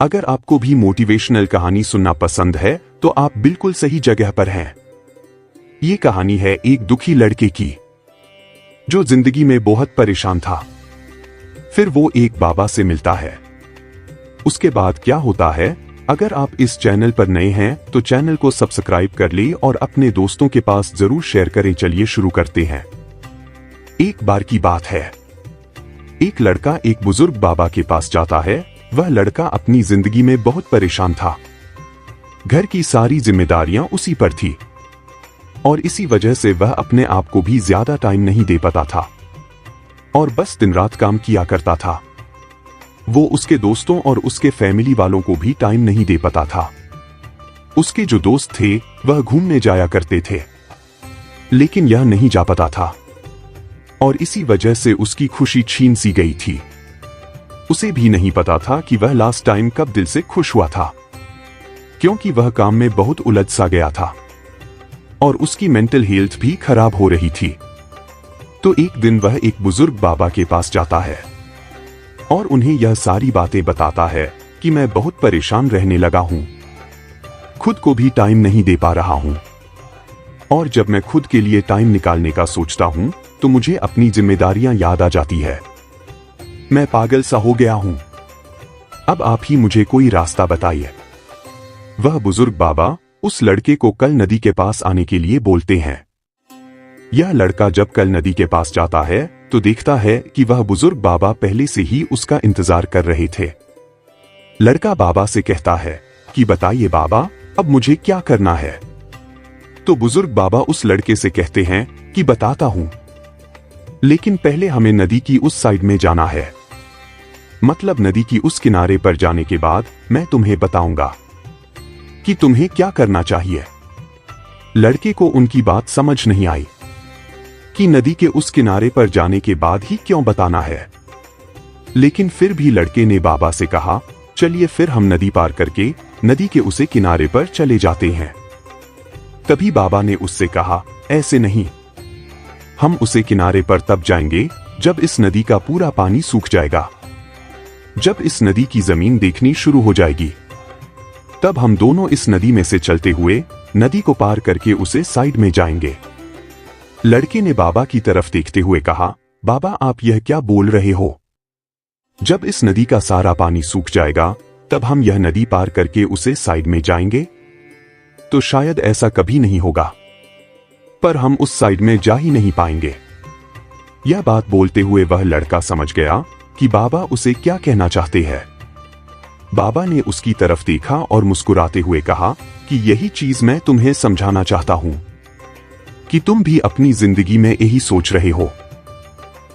अगर आपको भी मोटिवेशनल कहानी सुनना पसंद है तो आप बिल्कुल सही जगह पर हैं। ये कहानी है एक दुखी लड़के की जो जिंदगी में बहुत परेशान था। फिर वो एक बाबा से मिलता है। उसके बाद क्या होता है? अगर आप इस चैनल पर नए हैं तो चैनल को सब्सक्राइब कर ले और अपने दोस्तों के पास जरूर शेयर करें। चलिए शुरू करते हैं। एक बार की बात है, एक लड़का एक बुजुर्ग बाबा के पास जाता है। वह लड़का अपनी जिंदगी में बहुत परेशान था। घर की सारी जिम्मेदारियां उसी पर थी और इसी वजह से वह अपने आप को भी ज्यादा टाइम नहीं दे पाता था और बस दिन रात काम किया करता था। वो उसके दोस्तों और उसके फैमिली वालों को भी टाइम नहीं दे पाता था। उसके जो दोस्त थे वह घूमने जाया करते थे, लेकिन यह नहीं जा पाता था और इसी वजह से उसकी खुशी छीन सी गई थी। उसे भी नहीं पता था कि वह लास्ट टाइम कब दिल से खुश हुआ था, क्योंकि वह काम में बहुत उलझ सा गया था और उसकी मेंटल हेल्थ भी खराब हो रही थी। तो एक दिन वह एक बुजुर्ग बाबा के पास जाता है और उन्हें यह सारी बातें बताता है कि मैं बहुत परेशान रहने लगा हूं, खुद को भी टाइम नहीं दे पा रहा हूं और जब मैं खुद के लिए टाइम निकालने का सोचता हूं तो मुझे अपनी जिम्मेदारियां याद आ जाती है। मैं पागल सा हो गया हूं। अब आप ही मुझे कोई रास्ता बताइए। वह बुजुर्ग बाबा उस लड़के को कल नदी के पास आने के लिए बोलते हैं। यह लड़का जब कल नदी के पास जाता है तो देखता है कि वह बुजुर्ग बाबा पहले से ही उसका इंतजार कर रहे थे। लड़का बाबा से कहता है कि बताइए बाबा, अब मुझे क्या करना है? तो बुजुर्ग बाबा उस लड़के से कहते हैं कि बताता हूं, लेकिन पहले हमें नदी की उस साइड में जाना है। मतलब नदी की उस किनारे पर जाने के बाद मैं तुम्हें बताऊंगा कि तुम्हें क्या करना चाहिए। लड़के को उनकी बात समझ नहीं आई कि नदी के उस किनारे पर जाने के बाद ही क्यों बताना है, लेकिन फिर भी लड़के ने बाबा से कहा, चलिए फिर हम नदी पार करके नदी के उसे किनारे पर चले जाते हैं। तभी बाबा ने उससे कहा, ऐसे नहीं, हम उसे किनारे पर तब जाएंगे जब इस नदी का पूरा पानी सूख जाएगा। जब इस नदी की जमीन देखनी शुरू हो जाएगी तब हम दोनों इस नदी में से चलते हुए नदी को पार करके उसे साइड में जाएंगे। लड़के ने बाबा की तरफ देखते हुए कहा, बाबा आप यह क्या बोल रहे हो? जब इस नदी का सारा पानी सूख जाएगा तब हम यह नदी पार करके उसे साइड में जाएंगे? तो शायद ऐसा कभी नहीं होगा, पर हम उस साइड में जा ही नहीं पाएंगे। यह बात बोलते हुए वह लड़का समझ गया कि बाबा उसे क्या कहना चाहते हैं। बाबा ने उसकी तरफ देखा और मुस्कुराते हुए कहा कि यही चीज मैं तुम्हें समझाना चाहता हूं कि तुम भी अपनी जिंदगी में यही सोच रहे हो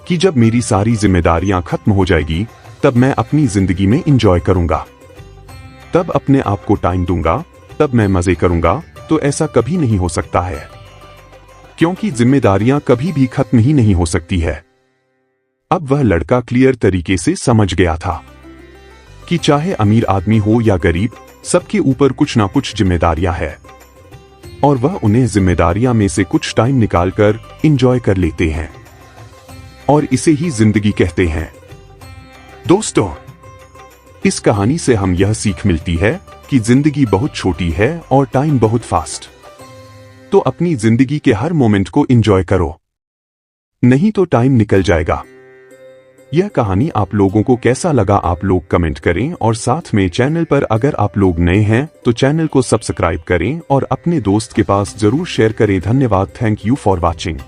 कि जब मेरी सारी जिम्मेदारियां खत्म हो जाएगी तब मैं अपनी जिंदगी में एंजॉय करूंगा, तब अपने आप को टाइम दूंगा, तब मैं मजे करूंगा। तो ऐसा कभी नहीं हो सकता है, क्योंकि जिम्मेदारियां कभी भी खत्म ही नहीं हो सकती है। अब वह लड़का क्लियर तरीके से समझ गया था कि चाहे अमीर आदमी हो या गरीब, सबके ऊपर कुछ ना कुछ जिम्मेदारियां हैं और वह उन्हें जिम्मेदारियां में से कुछ टाइम निकालकर एंजॉय कर लेते हैं और इसे ही जिंदगी कहते हैं। दोस्तों, इस कहानी से हम यह सीख मिलती है कि जिंदगी बहुत छोटी है और टाइम बहुत फास्ट। तो अपनी जिंदगी के हर मोमेंट को एंजॉय करो, नहीं तो टाइम निकल जाएगा। यह कहानी आप लोगों को कैसा लगा आप लोग कमेंट करें और साथ में चैनल पर अगर आप लोग नए हैं तो चैनल को सब्सक्राइब करें और अपने दोस्त के पास जरूर शेयर करें। धन्यवाद। Thank you for watching.